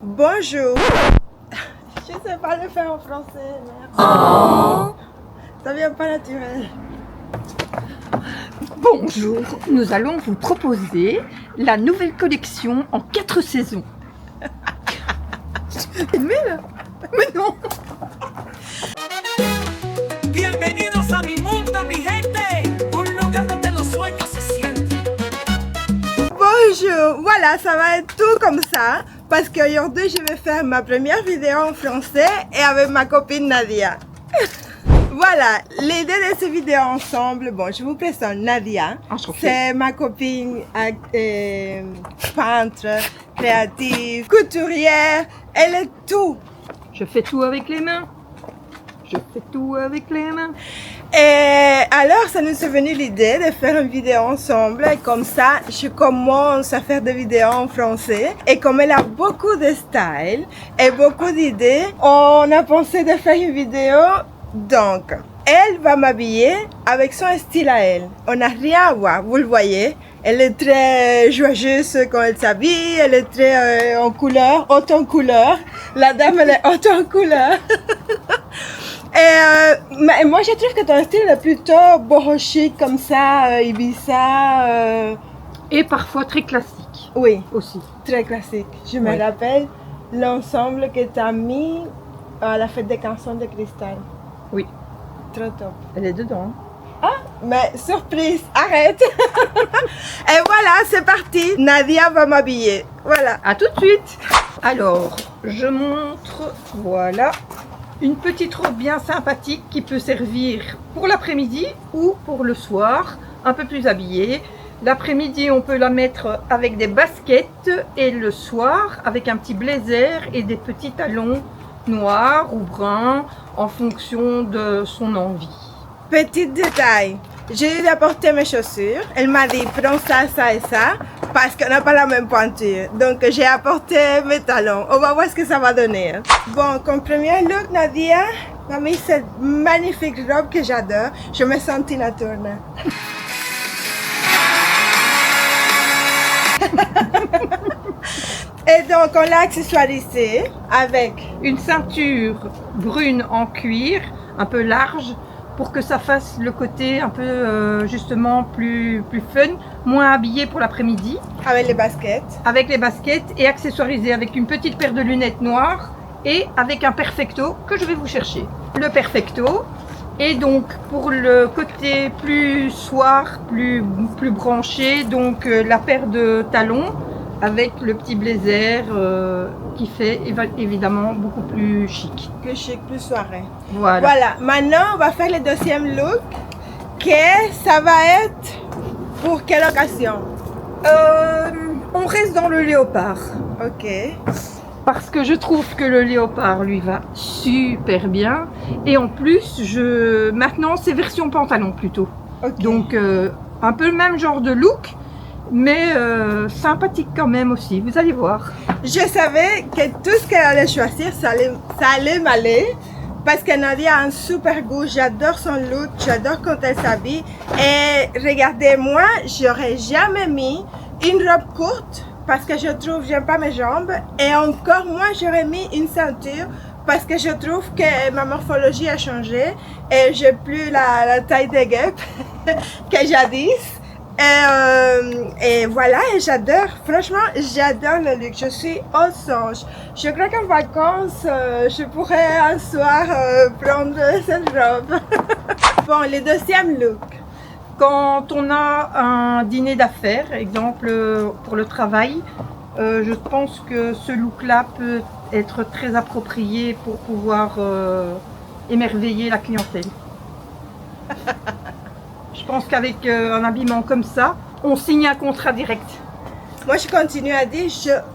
Bonjour. Je sais pas le faire en français. Merde. Ça vient pas naturel. Bonjour, nous allons vous proposer la nouvelle collection en 4 saisons. Mais non. Bienvenidos a mi mundo, mi gente, un lugar donde los sueños se sienten. Bonjour. Voilà, ça va être tout comme ça. Parce qu'aujourd'hui, je vais faire ma première vidéo en français et avec ma copine Nadia. Voilà, l'idée de cette vidéo ensemble, bon, je vous présente Nadia. Enchantée. C'est ma copine peintre, créative, couturière, elle est tout. Je fais tout avec les mains. Je fais tout avec les mains. Et alors, ça nous est venu l'idée de faire une vidéo ensemble. Et comme ça, je commence à faire des vidéos en français. Et comme elle a beaucoup de style et beaucoup d'idées, on a pensé de faire une vidéo. Donc, elle va m'habiller avec son style à elle. On n'a rien à voir, vous le voyez. Elle est très joyeuse quand elle s'habille. Elle est très en couleur, haute en couleur. La dame, elle est haute en couleur. Et moi, je trouve que ton style est plutôt boho chic comme ça, Ibiza. Et parfois très classique Oui, aussi. très classique. Je me Oui. rappelle l'ensemble que tu as mis à la fête des cançons de cristal. Oui, Trop top. elle est dedans. Mais surprise, arrête. Et voilà, c'est parti. Nadia va m'habiller. Voilà. À tout de suite. Alors, je montre, voilà, une petite robe bien sympathique qui peut servir pour l'après-midi ou pour le soir, un peu plus habillée. L'après-midi, on peut la mettre avec des baskets et le soir avec un petit blazer et des petits talons noirs ou bruns en fonction de son envie. Petit détail. J'ai dû apporter mes chaussures. Elle m'a dit, prends ça, ça et ça, parce qu'on n'a pas la même pointure. Donc, j'ai apporté mes talons. On va voir ce que ça va donner. Bon, comme premier look, Nadia m'a mis cette magnifique robe que j'adore. Je me sens Tina Turner. Et donc, on l'a accessoirisé avec Une ceinture brune en cuir, un peu large, pour que ça fasse le côté un peu justement plus fun, moins habillé pour l'après-midi, les baskets. avec les baskets et accessoirisé avec une petite paire de lunettes noires et avec un perfecto que je vais vous chercher. Le perfecto, et donc pour le côté plus soir, plus branché, donc la paire de talons avec le petit blazer qui fait évidemment beaucoup plus chic. Que chic, plus soirée. Voilà. Voilà, maintenant on va faire le deuxième look, que ça va être pour quelle occasion? On reste dans le léopard Ok, parce que je trouve que le léopard lui va super bien et en plus maintenant c'est version pantalon plutôt, ok. donc un peu le même genre de look mais sympathique quand même aussi, vous allez voir. Je savais que tout ce qu'elle allait choisir, ça allait m'aller. Parce que Nadia a un super goût, j'adore son look, j'adore quand elle s'habille. Et regardez-moi, j'aurais jamais mis une robe courte parce que je trouve j'aime pas mes jambes. Et encore moins, j'aurais mis une ceinture parce que je trouve que ma morphologie a changé et j'ai plus la taille de guêpe que jadis. Et voilà, et j'adore, franchement, j'adore le look, je suis au songe. Je crois qu'en vacances, je pourrais un soir prendre cette robe. Bon, le deuxième look. Quand on a un dîner d'affaires, exemple pour le travail, je pense que ce look-là peut être très approprié pour pouvoir émerveiller la clientèle. Je pense qu'avec un habillement comme ça, on signe un contrat direct. Moi, je continue à dire,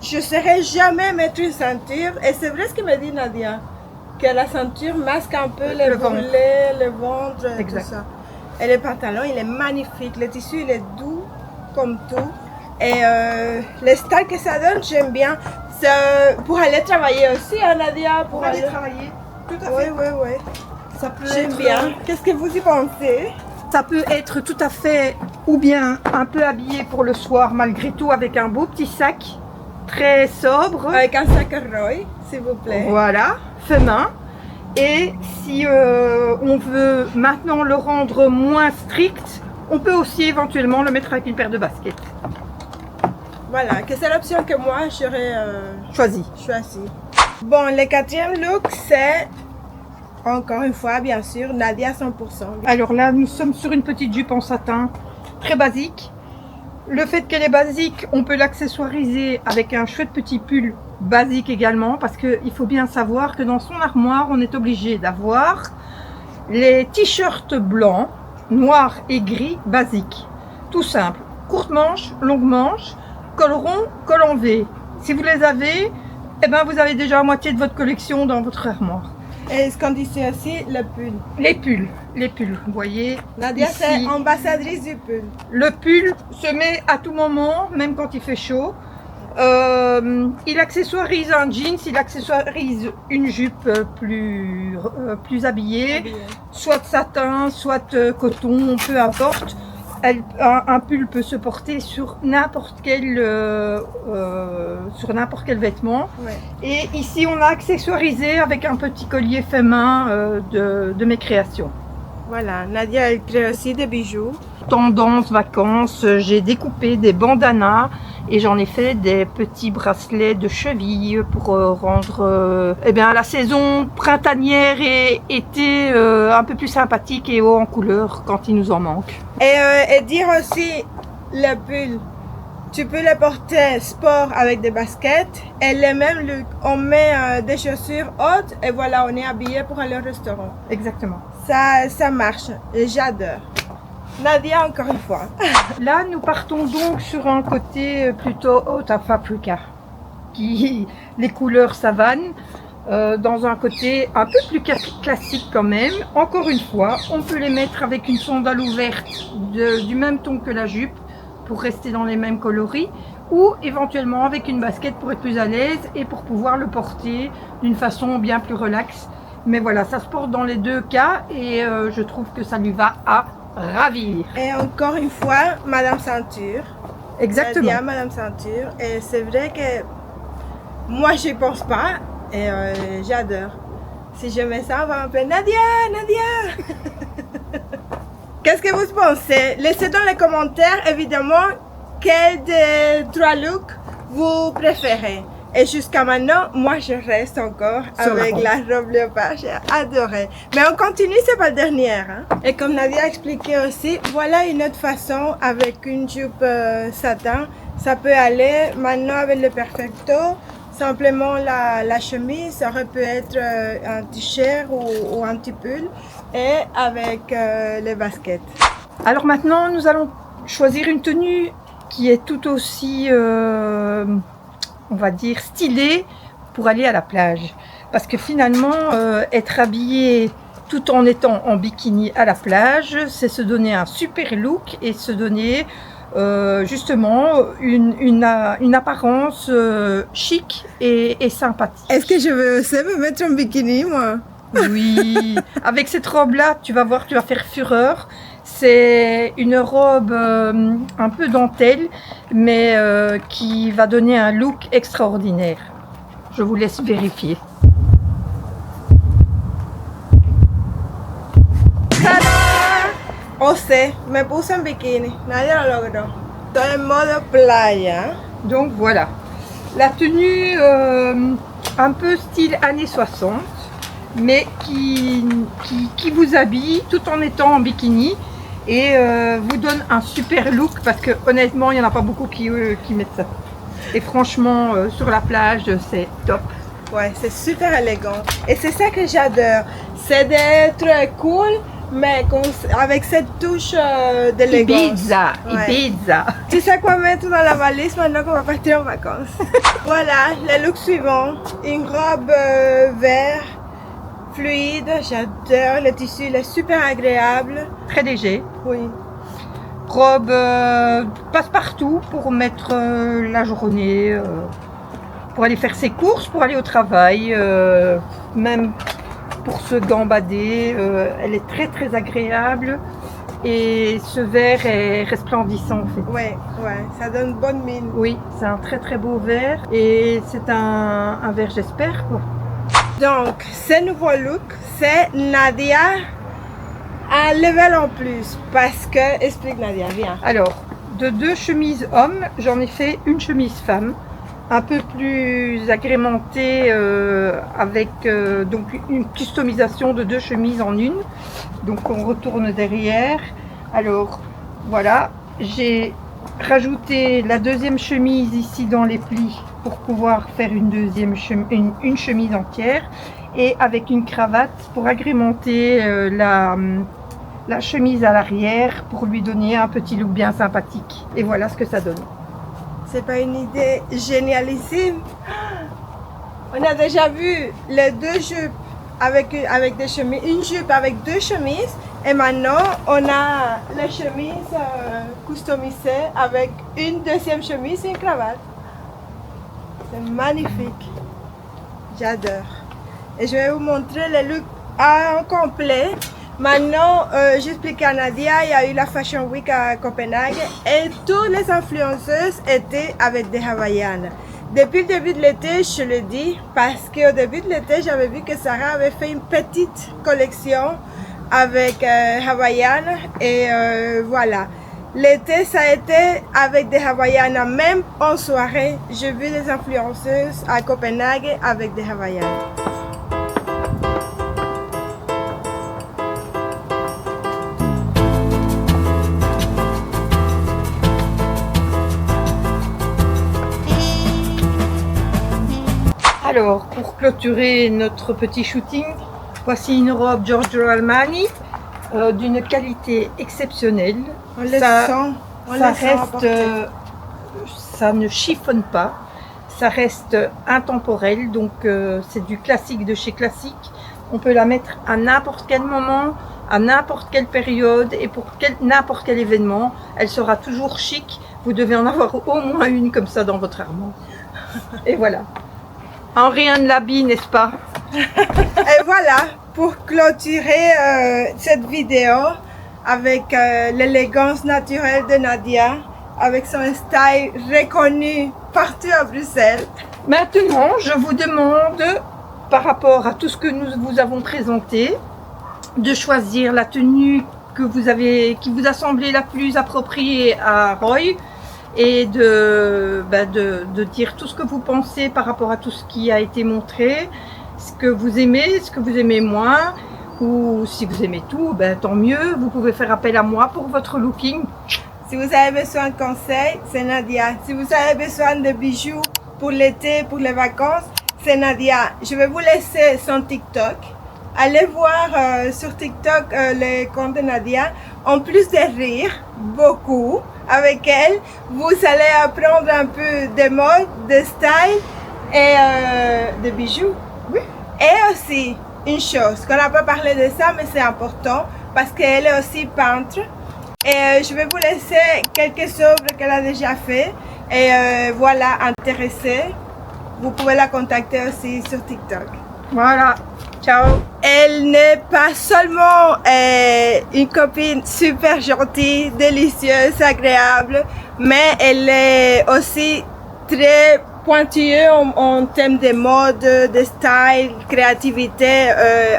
je ne saurais jamais mettre une ceinture. Et c'est vrai ce que me dit Nadia, que la ceinture masque un peu les Le ventre. bourrelets, le ventre, Exact. tout ça. Et le pantalon, il est magnifique. Le tissu, il est doux comme tout. Et le style que ça donne, j'aime bien. C'est pour aller travailler aussi, hein, Nadia. Pour aller travailler, tout à Oui, fait. oui, oui. Ça peut J'aime être, bien. Qu'est-ce que vous y pensez? Ça peut être tout à fait ou bien un peu habillé pour le soir malgré tout avec un beau petit sac très sobre. Avec un sac Roy, s'il vous plaît. Voilà, fait main. Et si on veut maintenant le rendre moins strict, on peut aussi éventuellement le mettre avec une paire de baskets. Voilà, que c'est l'option que moi j'aurais Choisi. choisie. Bon, le quatrième look, c'est, encore une fois, bien sûr, Nadia 100%. Alors là, nous sommes sur une petite jupe en satin, très basique. Le fait qu'elle est basique, on peut l'accessoiriser avec un chouette petit pull basique également, parce qu'il faut bien savoir que dans son armoire, on est obligé d'avoir les t-shirts blancs, noirs et gris basiques. Tout simple. Courte manche, longue manche, col rond, col en V. Si vous les avez, eh ben vous avez déjà la moitié de votre collection dans votre armoire. Et ce qu'on disait aussi, le pull. Les pulls, vous voyez. Nadia, ici, c'est ambassadrice du pull. le pull se met à tout moment, même quand il fait chaud. Il accessoirise un jeans, il accessoirise une jupe plus habillée, soit de satin, soit coton, peu importe. Un pull peut se porter sur n'importe quel vêtement. Ouais. Et ici, on a accessoirisé avec un petit collier fait main de mes créations. Voilà, Nadia, elle crée aussi des bijoux. Tendance vacances, j'ai découpé des bandanas et j'en ai fait des petits bracelets de cheville pour rendre la saison printanière et été un peu plus sympathique et haut en couleur quand il nous en manque. Et dire aussi, le pull, tu peux le porter sport avec des baskets et le même look, on met des chaussures hautes et voilà, on est habillé pour aller au restaurant. Exactement. Ça marche, et j'adore. Nadia, encore une fois. Là, nous partons donc sur un côté plutôt haute à Paprika, qui les couleurs savane, dans un côté un peu plus classique quand même. Encore une fois, on peut les mettre avec une sandale ouverte du même ton que la jupe pour rester dans les mêmes coloris, ou éventuellement avec une basket pour être plus à l'aise et pour pouvoir le porter d'une façon bien plus relaxe. Mais voilà, ça se porte dans les deux cas et je trouve que ça lui va à ravir. Et encore une fois, Madame Ceinture. Exactement. Nadia, Madame Ceinture. Et c'est vrai que moi, je pense pas et j'adore. Si je mets ça, on va m'appeler Nadia, Nadia. Qu'est-ce que vous pensez? Laissez dans les commentaires, évidemment, quel des trois looks vous préférez. Et jusqu'à maintenant, moi je reste encore sur avec la robe léopard, j'ai adoré. Mais on continue, c'est pas le dernier. Hein? Et comme Nadia a expliqué aussi, voilà une autre façon avec une jupe satin. Ça peut aller maintenant avec le perfecto, simplement la chemise, ça aurait pu être un t-shirt ou un petit pull, et avec les baskets. Alors maintenant, nous allons choisir une tenue qui est tout aussi... on va dire stylé pour aller à la plage, parce que finalement être habillé tout en étant en bikini à la plage, c'est se donner un super look et se donner justement une apparence chic et sympathique. Est-ce que je vais aussi me mettre en bikini, moi? Oui, avec cette robe là tu vas voir, tu vas faire fureur. C'est une robe un peu dentelle, mais qui va donner un look extraordinaire. Je vous laisse vérifier. ¡Tada! Osé, me puse en bikini, nadie lo logró. Estoy en modo playa. Donc voilà, la tenue un peu style années 60, mais qui vous habille tout en étant en bikini. Et vous donne un super look, parce que honnêtement il n'y en a pas beaucoup qui mettent ça. Et franchement sur la plage c'est top. Ouais, c'est super élégant. Et c'est ça que j'adore. C'est d'être cool, mais avec cette touche d'élégance. Ibiza, Ouais. Ibiza. Tu sais quoi mettre dans la valise maintenant qu'on va partir en vacances. Voilà, le look suivant. Une robe vert fluide, j'adore. Le tissu, il est super agréable. Très léger. Oui. Robe passe-partout pour mettre la journée, pour aller faire ses courses, pour aller au travail, même pour se gambader. Elle est très très agréable et ce vert est resplendissant en fait. Ouais, ça donne bonne mine. Oui, c'est un très très beau vert et c'est un vert j'espère quoi. Donc, ce nouveau look, c'est Nadia un level en plus parce que, explique Nadia, viens. Alors, de 2 chemises hommes, j'en ai fait une chemise femme, un peu plus agrémentée avec donc une customisation de 2 chemises en une. Donc on retourne derrière. Alors voilà, j'ai rajouté la deuxième chemise ici dans les plis pour pouvoir faire une une chemise entière et avec une cravate pour agrémenter la chemise à l'arrière pour lui donner un petit look bien sympathique. Et voilà ce que ça donne. C'est pas une idée génialissime? On a déjà vu les 2 jupes avec des chemises, une jupe avec 2 chemises et maintenant on a la chemise customisée avec une deuxième chemise et une cravate. C'est magnifique. J'adore. Et je vais vous montrer le look en complet. Maintenant, j'explique à Nadia, il y a eu la Fashion Week à Copenhague et toutes les influenceuses étaient avec des Hawaiianes. Depuis le début de l'été, je le dis, parce qu'au début de l'été, j'avais vu que Sarah avait fait une petite collection avec Hawaiianes et voilà. L'été, ça a été avec des Hawaiianes, même en soirée, j'ai vu des influenceuses à Copenhague avec des Hawaiianes. Alors, pour clôturer notre petit shooting, voici une robe Giorgio Armani d'une qualité exceptionnelle. On le sent, ça reste, ça ne chiffonne pas, ça reste intemporel, donc c'est du classique de chez classique. On peut la mettre à n'importe quel moment, à n'importe quelle période et pour n'importe quel événement. Elle sera toujours chic. Vous devez en avoir au moins une comme ça dans votre armoire. Et voilà. En rien ne l'habille, n'est-ce pas? Et voilà, pour clôturer cette vidéo avec l'élégance naturelle de Nadia, avec son style reconnu partout à Bruxelles. Maintenant, je vous demande, par rapport à tout ce que nous vous avons présenté, de choisir la tenue qui vous a semblé la plus appropriée à Roy. Et de dire tout ce que vous pensez par rapport à tout ce qui a été montré, ce que vous aimez moins, ou si vous aimez tout, tant mieux, vous pouvez faire appel à moi pour votre looking. Si vous avez besoin de conseils, c'est Nadia. Si vous avez besoin de bijoux pour l'été, pour les vacances, c'est Nadia. Je vais vous laisser son TikTok. Allez voir sur TikTok le compte de Nadia. En plus de rire beaucoup avec elle, vous allez apprendre un peu de mode, de style et de bijoux. Oui. Et aussi, une chose, qu'on n'a pas parlé de ça, mais c'est important parce qu'elle est aussi peintre. Et je vais vous laisser quelques œuvres qu'elle a déjà fait. Et voilà, intéressée, vous pouvez la contacter aussi sur TikTok. Voilà. Ciao. Elle n'est pas seulement une copine super gentille, délicieuse, agréable, mais elle est aussi très pointilleuse en termes de mode, de style, créativité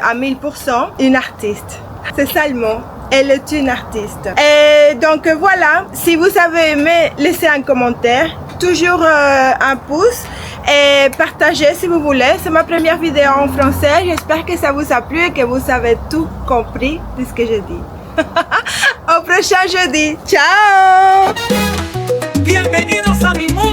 à 1000%. Une artiste. C'est ça le mot. Elle est une artiste. Et donc voilà, si vous avez aimé, laissez un commentaire. Toujours un pouce et partagez si vous voulez. C'est ma première vidéo en français. J'espère que ça vous a plu et que vous avez tout compris de ce que je dis. Au prochain jeudi. Ciao! Bienvenidos a mi mundo.